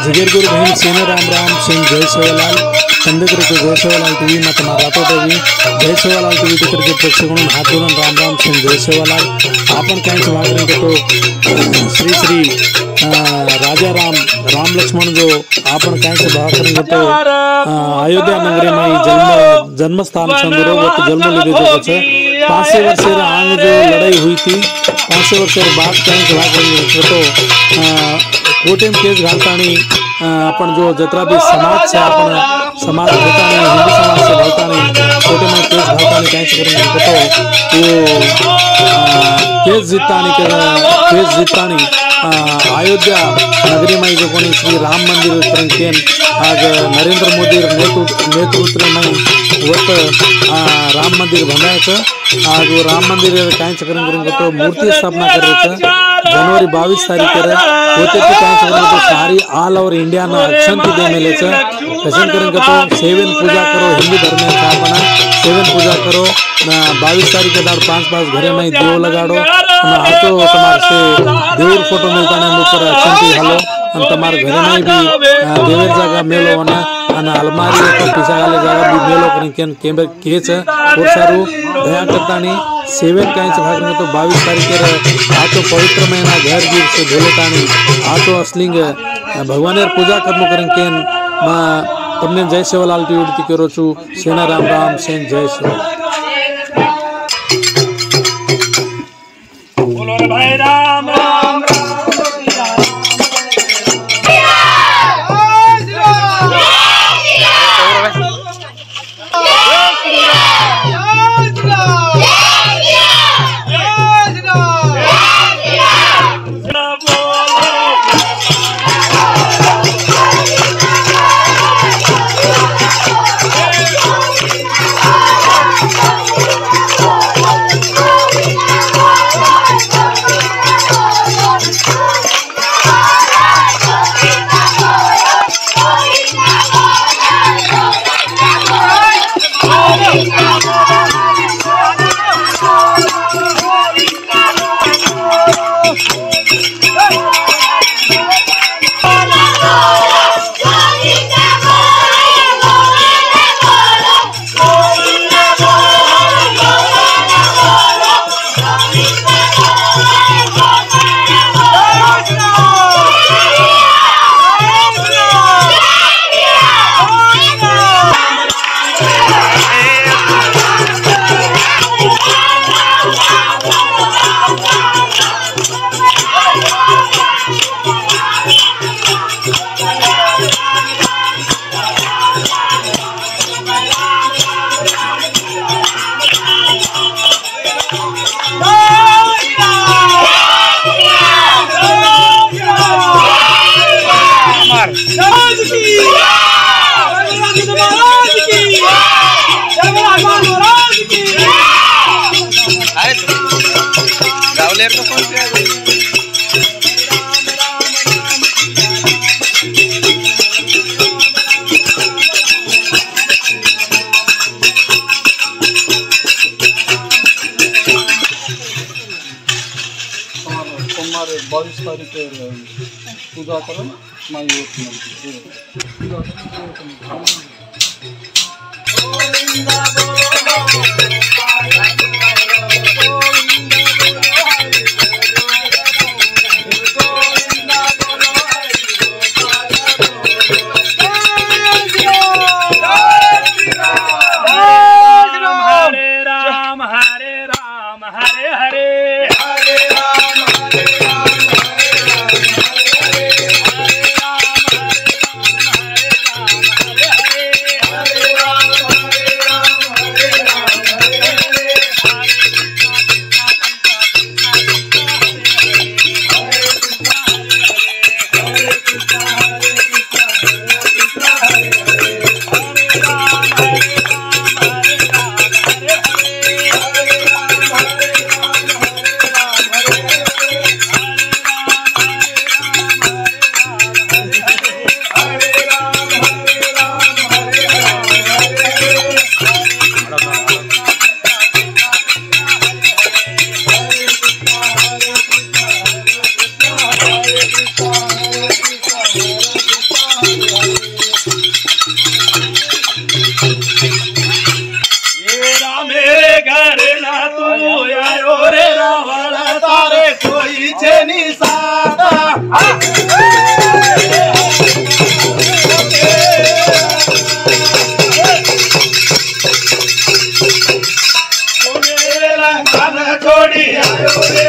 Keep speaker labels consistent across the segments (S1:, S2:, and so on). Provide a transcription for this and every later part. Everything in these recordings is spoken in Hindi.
S1: जिगेरगुरु बहन सेना राम राम सिंह जय सेवालाल कंदकर के जय सेवालाल टीवी मत रातो देवी जय सेवालाल टीवी टिकर के प्रेक्षकों हाथ जोड़न राम राम सिंह जय सेवालाल आपण काय भाग रहे तो श्री श्री राजा राम लक्ष्मण जो आपण काय भाग करेंगे तो अयोध्या नगरी में जन्म स्थान संदर्भ जन्म ले 500 वर्ष आगे जो लड़ाई हुई थी 500 वर्ष बाद काय भाग करेंगे तो कोर्ट में केस घालता अपन जो जतरा भी समाज से अपन समाज होता नहीं हिंदू समाज से होता नहीं कोर्ट में केस घालता नहीं कैसे करेंगे तो वो केस जीतता नहीं अयोध्या नगरी में जो कोनी श्री राम मंदिर के आज नरेंद्र मोदी नेतृत्व में वक्त राम मंदिर बनाया आज वो राम मंदिर काय करेंगे तो मूर्ति स्थापना कर रहे थे जनवरी 22 तारीख होते थे काय तो सारी ऑल ओवर इंडिया ना अक्षंती दे मिले कैसे करेंगे तो सेवन पूजा करो हिंदू धर्म में स्थापना सेवन पूजा करो 22 तारीख के दाड़ 5 घरे में देव लगाड़ो हाथों तुम्हारे से देवर फोटो मिलता है ऊपर अक्षंती हालो तुम्हारे घरे में भी देवर जगह मेलो होना अलमारी पीछा वाले जगह भी मेलो करें केच और सारू दया करता नहीं सेवन कैंच भाग में तो 22 तारीख आतो पवित्र महीना घर गिर से धोलेता नहीं आतो असलिंग भगवान पूजा करनो करें केन तमने जय सेवालाल टीवी करो छु सेना राम राम सेन जय सेवालाल बोलो रे भाई राम राम पूजा करो
S2: तू आयो रे रावण तारे कोई छेनी सादा छोड़ी आयो रे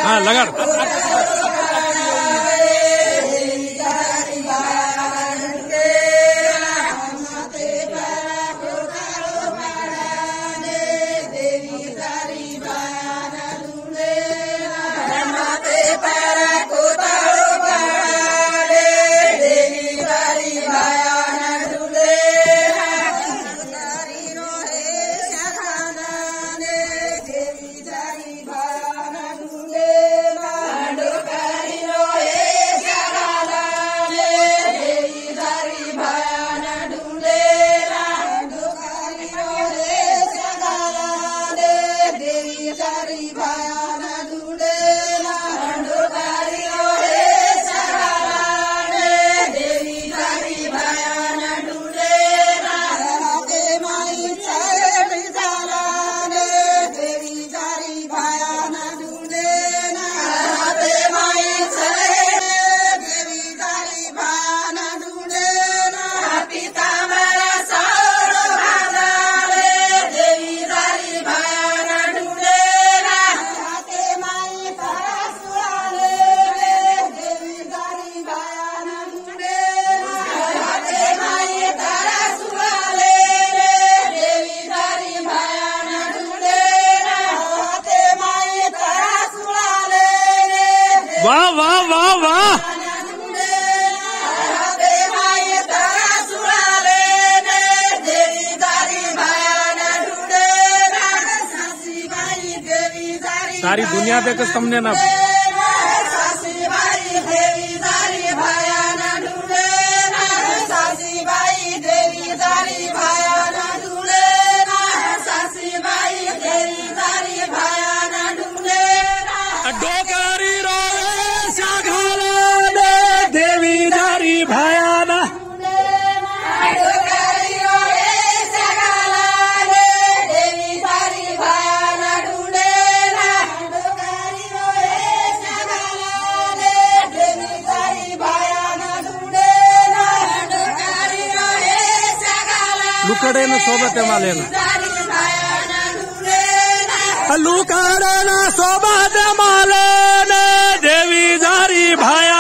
S1: हाँ लगाड वाह वाह वाह वाह सारी दुनिया पे कस तुमने ना डोकारी रोए शाखाला देवी दारी भयाना लुकडे न सोबत मालेना लुकडे न सोबत मालेना देवी दारी भया